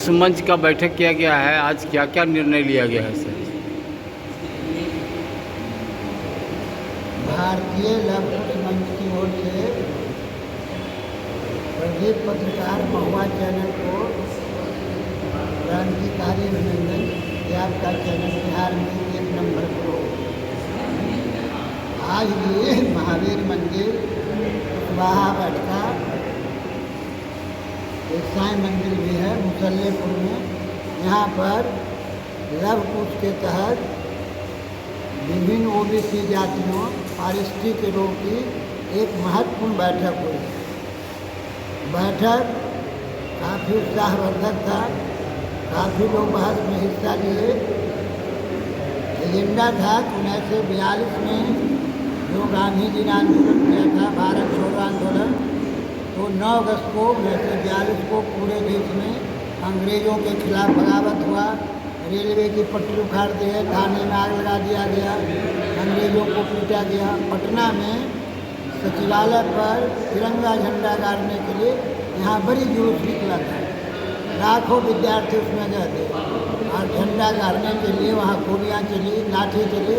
इस मंच का बैठक किया गया है, आज क्या क्या निर्णय लिया गया है सर? भारतीय लवकुश मंच की ओर से प्रदीप पत्रकार महुआ चैनल को क्रांतिकारी अभिनंदन कि आपका चैनल बिहार में 1 नंबर पर हो। आज भी महावीर मंदिर बाहा बैठका एक साईं मंदिर भी है मुसल्लेपुर में। यहाँ पर लवकुश के तहत विभिन्न ओबीसी जातियों और एसटी के लोगों की एक महत्वपूर्ण बैठक हुई। बैठक काफ़ी उत्साहवर्धक था, काफ़ी लोग बहस में हिस्सा लिए। एजेंडा था 1942 में जो गांधी जी ने आंदोलन किया था, भारत छोड़ो आंदोलन, तो 9 अगस्त को 1942 को पूरे देश में अंग्रेज़ों के खिलाफ बगावत हुआ। रेलवे की पटरी उखाड़ दी है, थाने में आग लगा दिया गया, अंग्रेज़ों को पीटा गया। पटना में सचिवालय पर तिरंगा झंडा गाड़ने के लिए यहाँ बड़ी जुलूस निकला था, लाखों विद्यार्थी उसमें गए थे और झंडा गाड़ने के लिए वहाँ गोलियाँ चली, लाठी चली।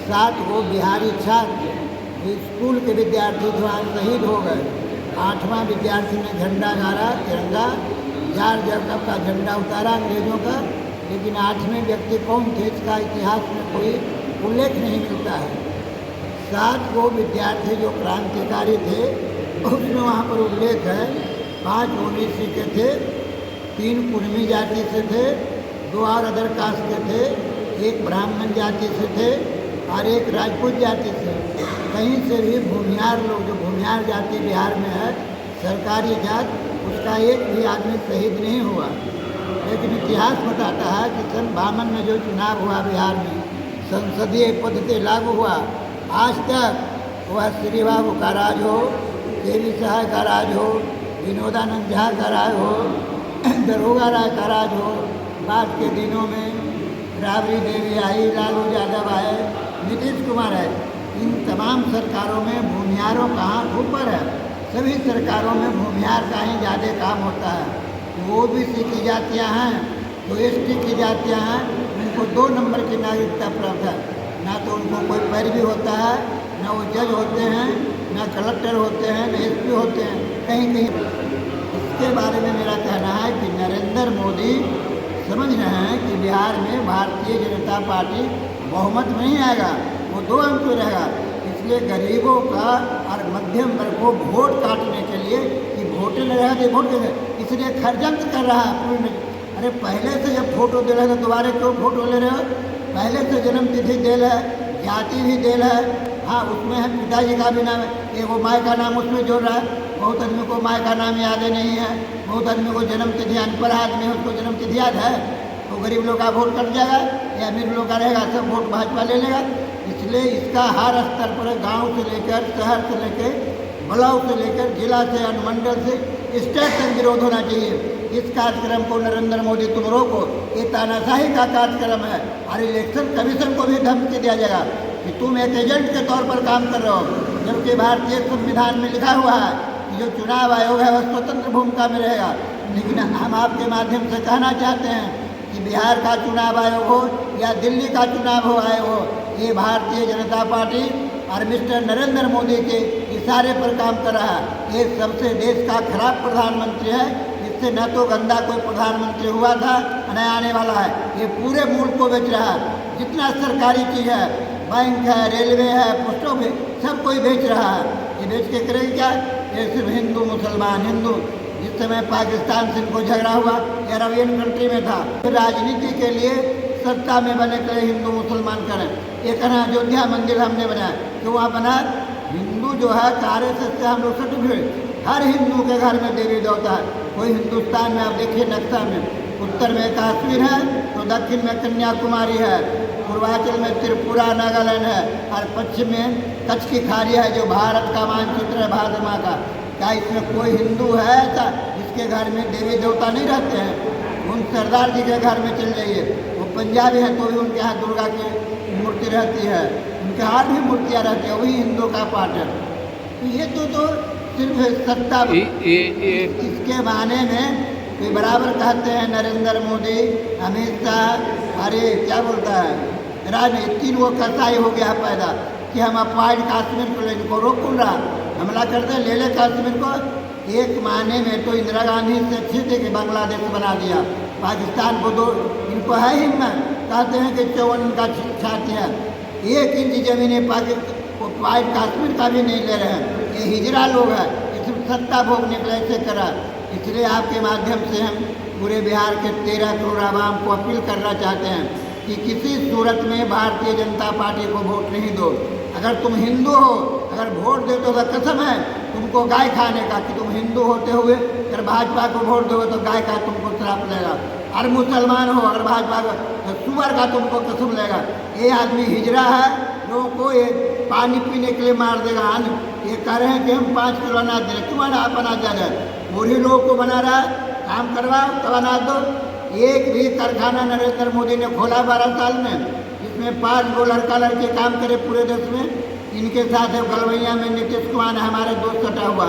7 गो बिहारी छात्र स्कूल के विद्यार्थी जो आज शहीद हो गए। 8वां विद्यार्थी ने झंडा गाड़ा, तिरंगा जार जगह का झंडा उतारा अंग्रेज़ों का, लेकिन 8वें व्यक्ति कौन थे इसका इतिहास में कोई उल्लेख नहीं मिलता है। 7 गो विद्यार्थी जो क्रांतिकारी थे उसमें वहाँ पर उल्लेख है। 5 ओबीसी के थे, 3 कुर्मी जाति से थे, 2 और अदर कास्ट के थे, 1 ब्राह्मण जाति से थे और 1 राजपूत जाति से। कहीं से भी भूमिहार लोग, जो भूमिहार जाति बिहार में है सरकारी जात, उसका एक भी आदमी शहीद नहीं हुआ। लेकिन इतिहास बताता है कि सन 52 में जो चुनाव हुआ बिहार में, संसदीय पद्धति लागू हुआ, आज तक वह श्री बाबू का राज हो, केवी सहाय का राज हो, विनोदानंद झा का राज हो, दरोगा राय का राज हो, बाद के दिनों में राबड़ी देवी आई, लालू यादव आए, नीतीश कुमार आए, इन तमाम सरकारों में भूमिहारों का हाथ ऊपर है। सभी सरकारों में भूमिहार का ही ज़्यादा काम होता है। वो ओबीसी की जातियाँ हैं, जो एसटी की जातियाँ हैं, उनको 2 नंबर की नागरिकता प्राप्त है। ना तो उनको कोई पैरवी होता है, ना वो जज होते हैं, ना कलेक्टर होते हैं, ना एसपी होते हैं, कहीं कहीं। इसके बारे में मेरा कहना है कि नरेंद्र मोदी समझ रहे हैं कि बिहार में भारतीय जनता पार्टी बहुमत में नहीं आएगा, वो 2 अंक में रहेगा। इसलिए गरीबों का और मध्यम वर्ग को वोट काटने के लिए कि वोट ले रहा है, वोट दे, इसलिए षड्यंत्र कर रहा है पूर्ण। अरे पहले से जब फोटो दे रहे हैं तो दोबारा क्यों फोटो ले रहे हो? पहले से जन्म तिथि देल है, जाति भी देल है, हाँ उसमें है पिताजी का भी नाम है, एक वो माँ का नाम उसमें जोड़ रहा है। बहुत आदमी को माँ का नाम याद नहीं है, बहुत आदमी को जन्म तिथि, अनपढ़ आदमी है उसको जन्म तिथि याद है, तो गरीब लोग का वोट कट जाएगा या अमीर लोग का रहेगा, सब वोट भाजपा ले लेगा। इसलिए इसका हर स्तर पर, गांव से लेकर शहर से लेकर ब्लॉक से लेकर जिला से, अनुमंडल से, स्टेट तक विरोध होना चाहिए। इस कार्यक्रम को नरेंद्र मोदी तुम रोको, ये तानाशाही का कार्यक्रम है और इलेक्शन कमीशन को भी धमकी दिया जाएगा कि तुम एक एजेंट के तौर पर काम कर रहे हो, जबकि भारतीय संविधान में लिखा हुआ है कि जो चुनाव आयोग है वह स्वतंत्र भूमिका में रहेगा। लेकिन हम आपके माध्यम से कहना चाहते हैं कि बिहार का चुनाव आयोग हो या दिल्ली का चुनाव हो आयोग हो, ये भारतीय जनता पार्टी और मिस्टर नरेंद्र मोदी के इशारे पर काम कर रहा है। ये सबसे देश का खराब प्रधानमंत्री है, इससे न तो गंदा कोई प्रधानमंत्री हुआ था न आने वाला है। ये पूरे मुल्क को बेच रहा है, जितना सरकारी चीज़ है, बैंक है, रेलवे है, पोस्ट ऑफिस, सब कोई बेच रहा है। ये बेच के करेंगे क्या? ये सिर्फ हिंदू मुसलमान, हिंदू, जिस समय पाकिस्तान से इनको झगड़ा हुआ ये अरबियन कंट्री में था, फिर राजनीति के लिए सत्ता में बने करे हिंदू मुसलमान करें। ये कहना अयोध्या मंदिर हमने बनाया, तो वहाँ बना हिंदू जो है कार्य से हम लोग सर्टिफिकेट, हर हिंदू के घर में देवी देवता है। कोई हिंदुस्तान में आप देखिए नक्शा में, उत्तर में कश्मीर है तो दक्षिण में कन्याकुमारी है, पूर्वांचल में त्रिपुरा नागालैंड है और पश्चिम में कच्छ की खाड़ी है जो भारत का मानचित्र है, भारत माँ का। क्या इसमें कोई हिंदू है ऐसा जिसके घर में देवी देवता नहीं रहते हैं? उन सरदार जी के घर में चल जाइए, वो पंजाबी है तो भी उनके यहाँ दुर्गा की मूर्ति रहती है, उनके हाथ भी मूर्तियाँ रहती है, वही हिंदू का पाठ है। तो ये तो सिर्फ सत्ता, इसके माने में तो बराबर कहते हैं नरेंद्र मोदी, अमित शाह, अरे क्या बोलता है राजनीति, तीन वो कसाई हो गया पैदा कि हम अपाइड कश्मीर को इनको रोक कौन रहा, हमला करते ले ले कश्मीर को। एक माने में तो इंदिरा गांधी से अच्छी थी कि बांग्लादेश बना दिया, पाकिस्तान को दो, इनको है हिम्मत, कहते हैं कि 54 का छाती है, 1 इंच जमीन पाकिस्तान कश्मीर का भी नहीं ले रहे हैं, ये हिजरा लोग हैं, इसमें सत्ता भोगने के लिए ऐसे करा। इसलिए आपके माध्यम से हम पूरे बिहार के 13 करोड़ आवाम को अपील करना चाहते हैं कि किसी सूरत में भारतीय जनता पार्टी को वोट नहीं दो। अगर तुम हिंदू हो, अगर वोट देते हो तो कसम है तुमको गाय खाने का कि तुम हिंदू होते हुए अगर भाजपा को वोट दोगे तो गाय का तुमको श्राप लेगा। और मुसलमान हो अगर भाजपा को तो सुअर का तुमको कसम लेगा। ये आदमी हिजरा है, लोगों को ये पानी पीने के लिए मार देगा। ये कह रहे हैं कि हम 5 किलो अनाज दे, तुम्हारा आप अनाज जा रहे हैं, बूढ़ी लोगों को बना रहा है, काम करवाओ तब अनाज दो। एक भी कारखाना नरेंद्र मोदी ने खोला 12 साल में, इसमें 5 गो लड़का लड़के काम करे पूरे देश में। इनके साथ है गलवैया में नीतीश कुमार हमारे दोस्त सटा हुआ,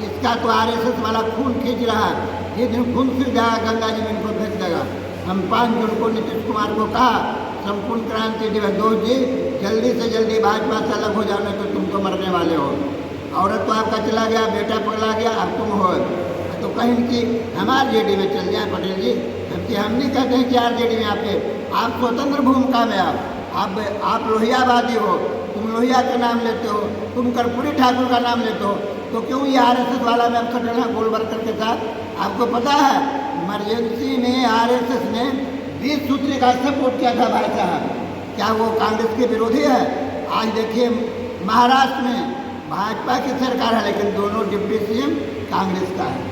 इसका तो RSS वाला खून खींच रहा है, ये दिन खून खींच जाएगा, गंगा जी में इनको फेंक देगा। हम 5 जून को नीतीश कुमार को कहा संपूर्ण क्रांति दिवस, दोस्त जी जल्दी से जल्दी भाजपा से अलग हो जाने तो तुम तो मरने वाले हो। औरत तो आपका चला गया, बेटा पगला गया, अब तुम हो तो कहीं कि हम RJD में चल जाए पटेल जी, जबकि हम नहीं कहते हैं कि RJD में आप स्वतंत्र भूमिका में आप लोहियावादी हो, तुम लोहिया का नाम लेते हो, तुम कर्पूरी ठाकुर का नाम लेते हो, तो क्यों ये RSS वाला में अक्सर डरना गोलवर्कर के साथ? आपको पता है इमरजेंसी में RSS ने 20 सूत्री का सपोर्ट किया था भाई साहब, क्या वो कांग्रेस के विरोधी है? आज देखिए महाराष्ट्र में भाजपा की सरकार है लेकिन दोनों डिप्टी CM कांग्रेस का है।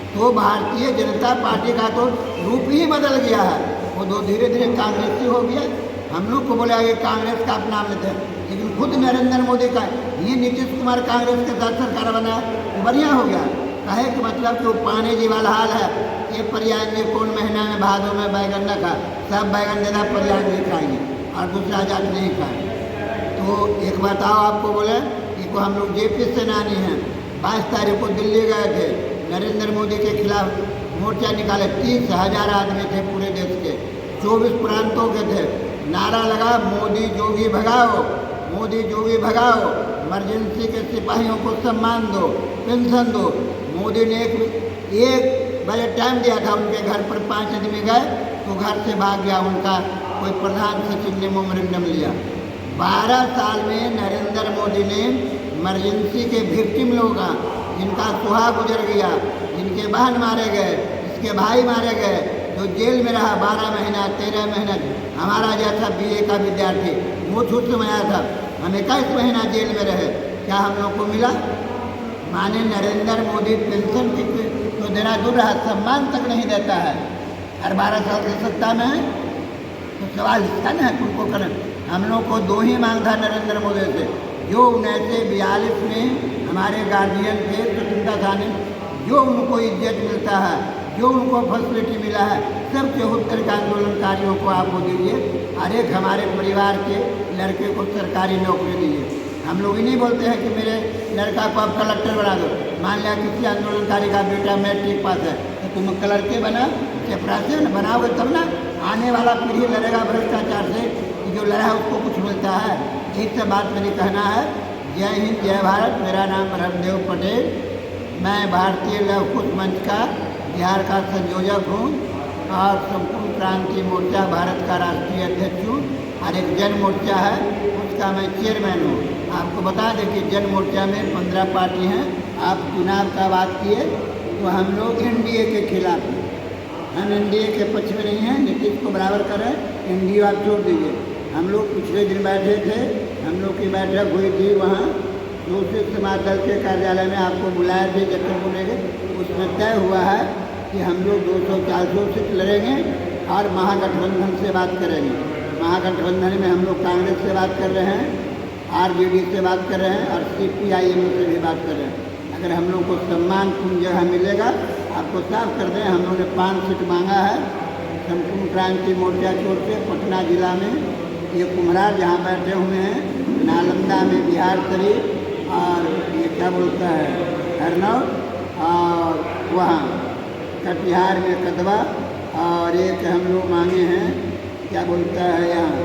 तो भारतीय जनता पार्टी का तो रूप ही बदल गया है, वो दो धीरे धीरे कांग्रेसी हो गया। हम लोग को बोले आगे कांग्रेस का आप नाम लेते हैं, लेकिन खुद नरेंद्र मोदी का ये नीतीश कुमार कांग्रेस के साथ सरकार बनाया, वो बढ़िया हो गया। कहे कि मतलब कि वो पानी जी वाला हाल है, ये प्रयाग जी कौन महीना में भादों में बैगन न खा, सब बैगन देना प्रयाग जी खाएंगे और दूसरा जाति नहीं खाए। तो एक बताओ आपको बोले कि हम लोग JP सेनानी हैं, 22 तारीख को दिल्ली गए थे, नरेंद्र मोदी के खिलाफ मोर्चा निकाले, 30,000 आदमी थे पूरे देश के, 24 प्रांतों के थे, नारा लगा मोदी जोगी भगाओ, मोदी जोगी भगाओ, इमरजेंसी के सिपाहियों को सम्मान दो, पेंशन दो। मोदी ने एक बजे टाइम दिया था, उनके घर पर 5 आदमी गए तो घर से भाग गया, उनका कोई प्रधान सचिव ने मेमोरेंडम लिया। 12 साल में नरेंद्र मोदी ने इमरजेंसी के विक्टिम लोग जिनका सुहाग गुजर गया, जिनके बहन मारे गए, जिसके भाई मारे गए, जो जेल में रहा 12 महीना 13 महीना, हमारा जैसा BA का विद्यार्थी मुझ में आया था, हम 21 महीना जेल में रहे, क्या हम लोग को मिला? माने नरेंद्र मोदी पेंशन की तो देना दूर रहा, सम्मान तक नहीं देता है, हर 12 साल की सत्ता में है। तो सवाल इसका ना है तुमको करें। हम लोग को 2 ही मांग था नरेंद्र मोदी से, जो 1942 में हमारे गार्जियन थे स्वतंत्रता थाने, जो उनको इज्जत मिलता है, जो उनको फैसिलिटी मिला है, सब 74 के आंदोलनकारियों को आपको दीजिए, हर एक हमारे परिवार के लड़के को सरकारी नौकरी दीजिए। हम लोग ही नहीं बोलते हैं कि मेरे लड़का को आप कलेक्टर बना दो। मान लिया किसी आंदोलनकारी का बेटा मैट्रिक पास है तो तुम कलर बना, चपरासी न बनाओगे तब ना आने वाला पीढ़ी लड़ेगा भ्रष्टाचार से, जो लड़ा है उसको कुछ मिलता है। एक से बात मेरी कहना है, जय हिंद जय भारत। मेरा नाम ब्रह्मदेव पटेल, मैं भारतीय लव कुश मंच का बिहार का संयोजक हूँ और संपूर्ण क्रांति मोर्चा भारत का राष्ट्रीय अध्यक्ष हूँ, और एक जन मोर्चा है उसका मैं चेयरमैन हूँ। आपको बता दें कि जन मोर्चा में 15 पार्टी हैं। आप चुनाव का बात किए तो हम लोग NDA के खिलाफ हैं, हम NDA के पक्ष में नहीं हैं, नीतीश को बराबर करें, NDA आप छोड़ दीजिए। हम लोग पिछले दिन बैठे थे, हम लोग की बैठक हुई थी वहाँ दूसरे समाज दल के कार्यालय में, आपको बुलाए थे जब बोलेंगे, उसमें तय हुआ है कि हम लोग 200-400 सीट लड़ेंगे और महागठबंधन से बात करेंगे। महागठबंधन में हम लोग कांग्रेस से बात कर रहे हैं, RJD से बात कर रहे हैं और CPIM से भी बात कर रहे हैं। अगर हम लोग को सम्मान पूर्ण जगह मिलेगा, आपको साफ कर दें, हम लोगों ने 5 सीट मांगा है संपूर्ण क्रांति मोर्चा की ओर से। पटना जिला में ये कुम्हरार जहाँ बैठे हुए हैं, नालंदा में बिहार शरीफ, और ये क्या बोलता है हरनौत, और वहाँ कटिहार में कदवा, और एक हम लोग मांगे हैं, क्या बोलता है यहाँ,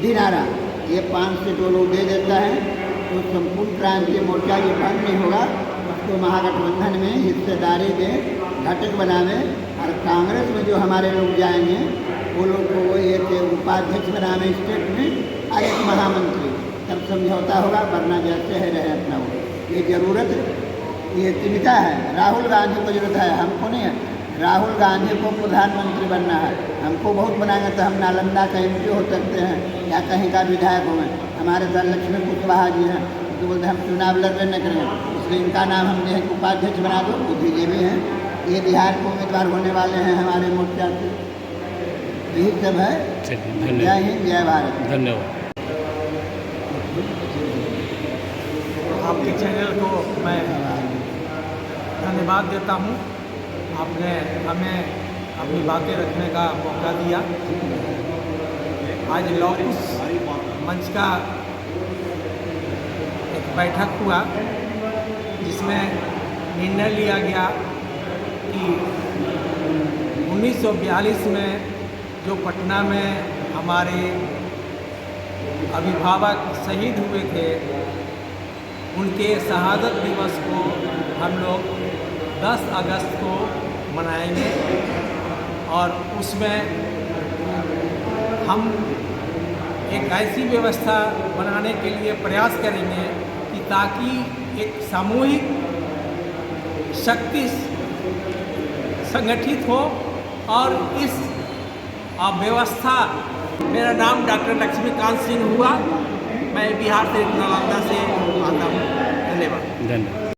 दिनारा। ये 5 सीट वो लोग दे देता है तो संपूर्ण क्रांति मोर्चा जो भंग नहीं होगा उसको महागठबंधन में हिस्सेदारी दें, घटक बनावे, और कांग्रेस में जो हमारे लोग जाएंगे वो लोग को वो एक उपाध्यक्ष बनावे स्टेट में और एक महामंत्री, तब समझौता होगा, वरना जैसे है रहे अपना वो। ये ज़रूरत, ये तिनका है, राहुल गांधी को जरूरत है, हमको नहीं है। राहुल गांधी को प्रधानमंत्री बनना है, हमको बहुत बनाएंगे तो हम नालंदा का MP हो सकते हैं या कहीं का विधायक होंगे। हमारे दल लक्ष्मी कुशवाहा जी हैं तो बोलते हम चुनाव लड़ने नहीं करेंगे, इसलिए इनका नाम हमने है उपाध्यक्ष बना दो, वो BJP हैं, ये बिहार को उम्मीदवार होने वाले हैं हमारे मोर्चा से। यही सब है। जय हिंद, जय भारत। धन्यवाद। आपके चैनल को मैं धन्यवाद देता हूँ, आपने हमें अपनी बातें रखने का मौका दिया। आज लॉकुस मंच का एक बैठक हुआ जिसमें निर्णय लिया गया कि 1942 में जो पटना में हमारे अभिभावक शहीद हुए थे, उनके शहादत दिवस को हम लोग 10 अगस्त को मनाएंगे, और उसमें हम एक ऐसी व्यवस्था बनाने के लिए प्रयास करेंगे कि ताकि एक सामूहिक शक्ति संगठित हो और इस व्यवस्था। मेरा नाम डॉक्टर लक्ष्मीकांत सिंह हुआ, मैं बिहार से नालंदा से आता हूँ। धन्यवाद।